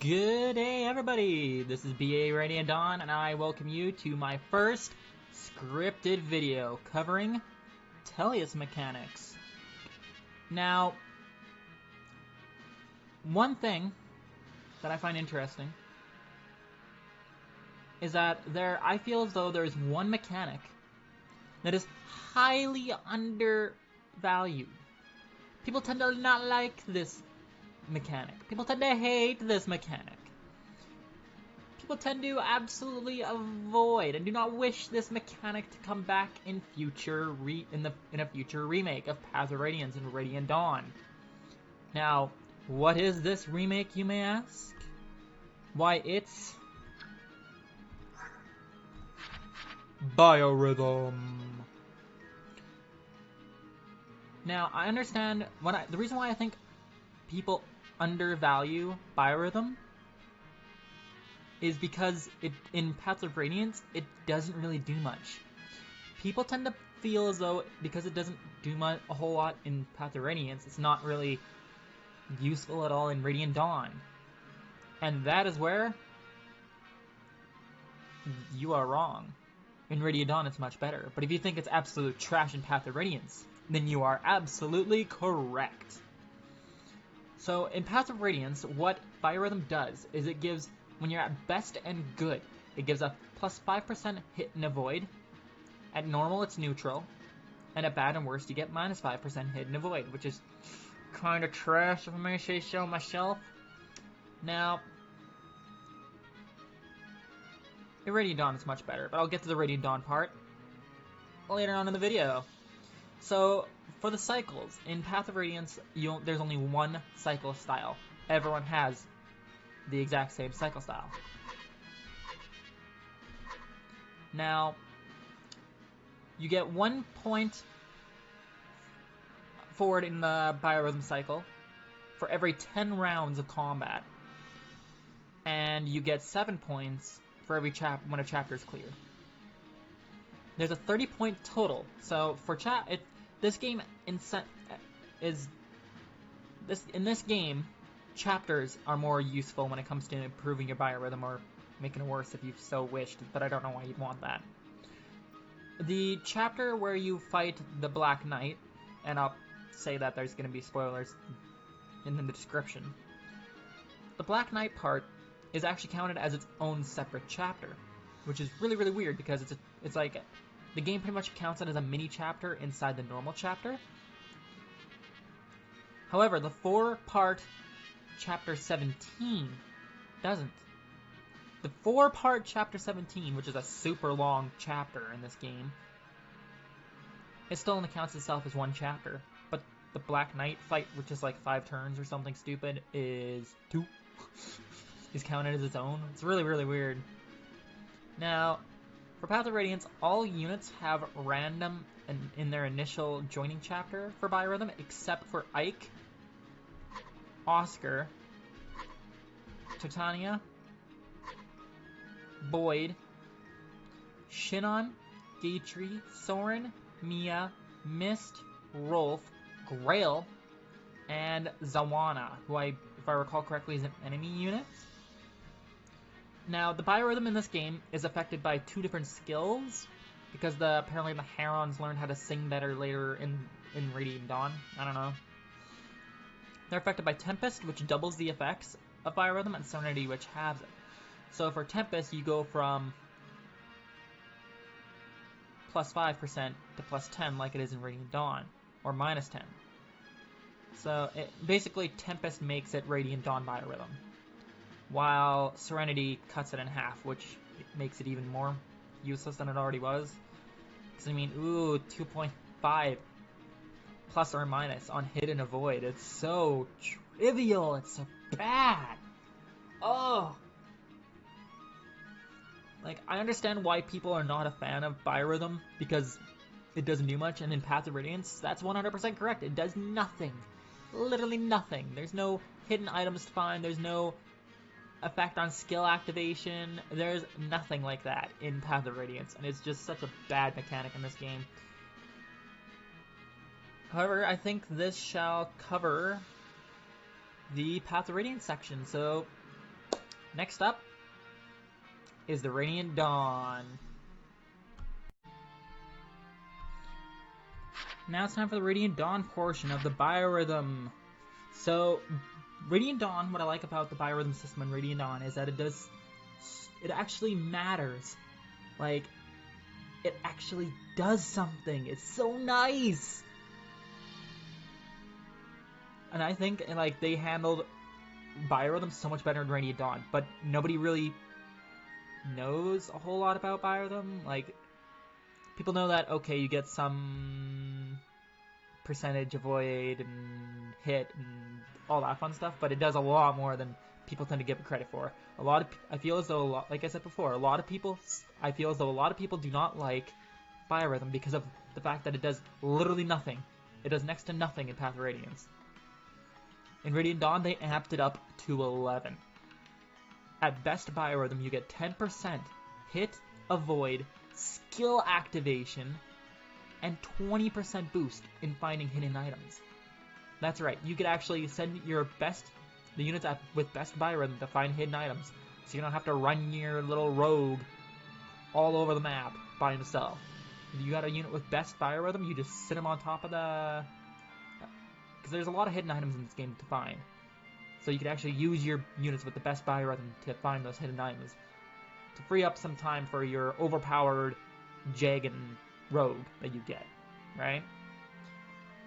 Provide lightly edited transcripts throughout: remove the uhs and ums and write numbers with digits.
Good day, everybody! This is BA Radiant Dawn, and I welcome you to my first scripted video covering Tellius mechanics. Now, one thing that I find interesting is that I feel as though there's one mechanic that is highly undervalued. People tend to not like this mechanic. People tend to hate this mechanic. People tend to absolutely avoid and do not wish this mechanic to come back in a future remake of Path of Radiance and Radiant Dawn. Now, what is this remake, you may ask? Why, it's Biorhythm. Now, I understand the reason why I think people undervalue Biorhythm is because in Paths of Radiance, it doesn't really do much. People tend to feel as though because it doesn't do a whole lot in Paths of Radiance, it's not really useful at all in Radiant Dawn. And that is where you are wrong. In Radiant Dawn, it's much better. But if you think it's absolute trash in Path of Radiance, then you are absolutely correct. So in Path of Radiance, what Biorhythm does is it gives, when you're at best and good, it gives a plus 5% hit and avoid. At normal, it's neutral. And at bad and worst, you get minus 5% hit and avoid, which is kind of trash if I may say so myself. Now, in Radiant Dawn, it's much better, but I'll get to the Radiant Dawn part later on in the video. So, for the cycles, in Path of Radiance, there's only one cycle style. Everyone has the exact same cycle style. Now, you get 1 point forward in the Biorhythm cycle for every 10 rounds of combat. And you get 7 points for every when a chapter is cleared. There's a 30-point total. So for this game in this game, chapters are more useful when it comes to improving your Biorhythm or making it worse if you so wished, but I don't know why you'd want that. The chapter where you fight the Black Knight, and I'll say that there's going to be spoilers in the description. The Black Knight part is actually counted as its own separate chapter, which is really, really weird because it's like the game pretty much counts it as a mini chapter inside the normal chapter. However, the 4-part chapter 17 doesn't. The 4-part chapter 17, which is a super long chapter in this game, it still only counts itself as one chapter. But the Black Knight fight, which is like 5 turns or something stupid, is 2. is counted as its own. It's really, really weird. Now, for Path of Radiance, all units have random in their initial joining chapter for Biorhythm, except for Ike, Oscar, Titania, Boyd, Shinon, Gatry, Soren, Mia, Mist, Rolf, Grail, and Zawana, who if I recall correctly, is an enemy unit. Now, the Biorhythm in this game is affected by 2 different skills, because apparently the Herons learned how to sing better later in Radiant Dawn. I don't know. They're affected by Tempest, which doubles the effects of Biorhythm, and Serenity, which halves it. So for Tempest, you go from plus 5% to plus 10 like it is in Radiant Dawn, or minus 10. So basically Tempest makes it Radiant Dawn Biorhythm, while Serenity cuts it in half, which makes it even more useless than it already was. Because I mean, 2.5 plus or minus on hit and avoid. It's so trivial. It's so bad. Oh. Like, I understand why people are not a fan of Biorhythm, because it doesn't do much, and in Path of Radiance, that's 100% correct. It does nothing. Literally nothing. There's no hidden items to find, there's no effect on skill activation, there's nothing like that in Path of Radiance, and it's just such a bad mechanic in this game. However, I think this shall cover the Path of Radiance section, so Next up is the Radiant Dawn. Now it's time for the Radiant Dawn portion of the biorhythm. So, Radiant Dawn, what I like about the biorhythm system in Radiant Dawn is that it actually matters. Like, it actually does something. It's so nice. And I think, like, they handled biorhythm so much better in Radiant Dawn, but nobody really knows a whole lot about biorhythm. Like, people know that, okay, you get some percentage avoid and hit and all that fun stuff, but it does a lot more than people tend to give it credit for. I feel as though, like I said before, I feel as though a lot of people do not like biorhythm because of the fact that it does literally nothing. It does next to nothing in Path of Radiance. In Radiant Dawn, they amped it up to 11. At best biorhythm, you get 10% hit, avoid, skill activation, and 20% boost in finding hidden items. That's right, you could actually send the units with best biorhythm to find hidden items, so you don't have to run your little rogue all over the map by himself. If you got a unit with best biorhythm, you just sit him on top of the... because there's a lot of hidden items in this game to find. So you could actually use your units with the best biorhythm to find those hidden items, to free up some time for your overpowered Jagan rogue that you get, right?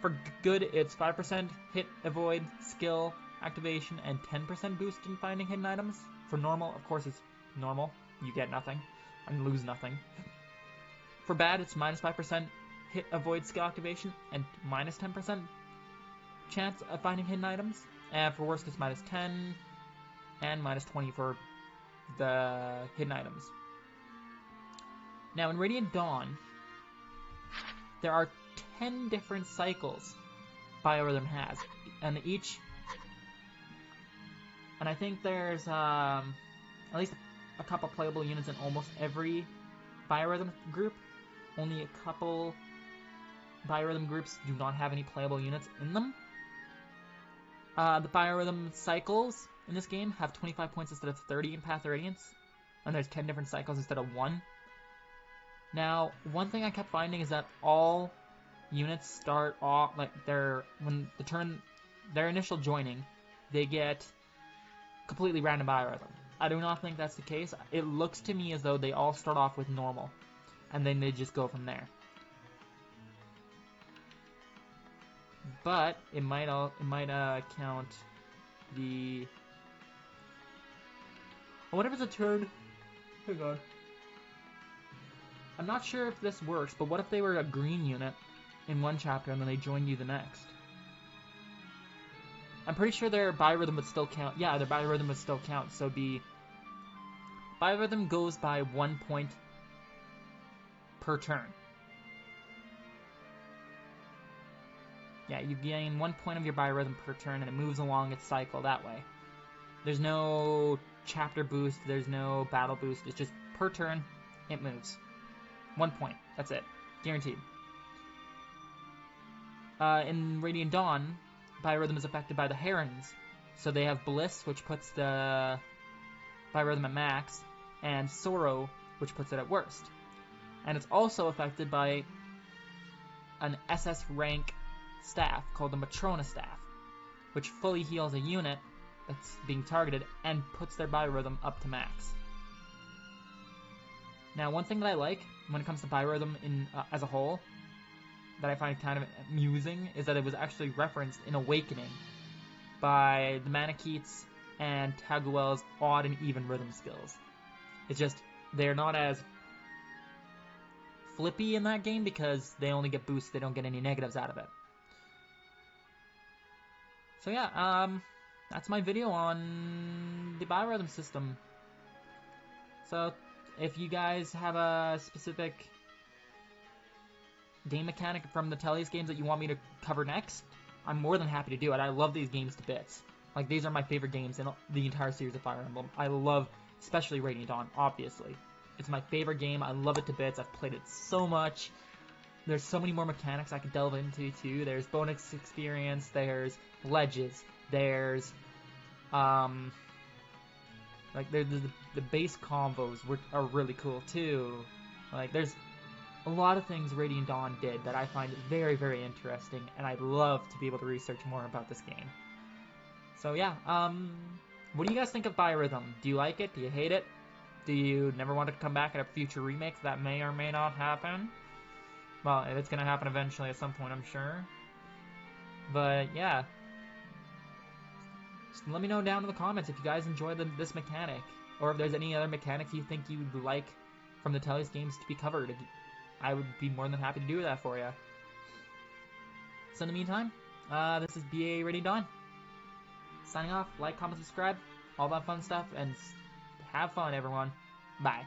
For good, it's 5% hit, avoid, skill, activation, and 10% boost in finding hidden items. For normal, of course, it's normal. You get nothing and lose nothing. For bad, it's minus 5% hit, avoid, skill activation, and minus 10% chance of finding hidden items. And for worst, it's minus 10 and minus 20 for the hidden items. Now, in Radiant Dawn, there are 10 different cycles biorhythm has, and I think there's at least a couple playable units in almost every biorhythm group. Only a couple biorhythm groups do not have any playable units in them. The biorhythm cycles in this game have 25 points instead of 30 in Path of Radiance, and there's 10 different cycles instead of 1. Now, one thing I kept finding is that all units start off, like, their initial joining, they get completely random biorhythm. I do not think that's the case. It looks to me as though they all start off with normal, and then they just go from there. But it might count the... what if it's a turn? Hang on. I'm not sure if this works, but what if they were a green unit in one chapter and then they joined you the next? I'm pretty sure their biorhythm would still count. Yeah, their biorhythm would still count. So biorhythm goes by 1 point per turn. Yeah, you gain 1 point of your biorhythm per turn, and it moves along its cycle that way. There's no chapter boost, there's no battle boost, it's just per turn, it moves. 1 point, that's it. Guaranteed. In Radiant Dawn, biorhythm is affected by the Herons. So they have Bliss, which puts the biorhythm at max, and Sorrow, which puts it at worst. And it's also affected by an SS rank staff called the Matrona staff, which fully heals a unit that's being targeted and puts their biorhythm up to max. Now, one thing that I like when it comes to biorhythm as a whole, that I find kind of amusing, is that it was actually referenced in Awakening by the Manicheets and Taguel's odd and even rhythm skills. It's just, they're not as flippy in that game because they only get boosts, they don't get any negatives out of it. So yeah, that's my video on the biorhythm system. So if you guys have a specific game mechanic from the Tellius games that you want me to cover next, I'm more than happy to do it. I love these games to bits. Like, these are my favorite games in the entire series of Fire Emblem. I love, especially Radiant Dawn, obviously. It's my favorite game. I love it to bits. I've played it so much. There's so many more mechanics I could delve into, too. There's bonus experience, there's ledges, there's Like, the base combos are really cool too. Like, there's a lot of things Radiant Dawn did that I find very, very interesting, and I'd love to be able to research more about this game. So yeah, what do you guys think of Biorhythm? Do you like it? Do you hate it? Do you never want it to come back in a future remake that may or may not happen? Well, it's gonna happen eventually at some point, I'm sure. But yeah, just let me know down in the comments if you guys enjoy this mechanic, or if there's any other mechanics you think you'd like from the Tellius games to be covered. I would be more than happy to do that for you. So in the meantime, this is BA Radiant Dawn. Signing off, like, comment, subscribe, all that fun stuff, and have fun, everyone. Bye.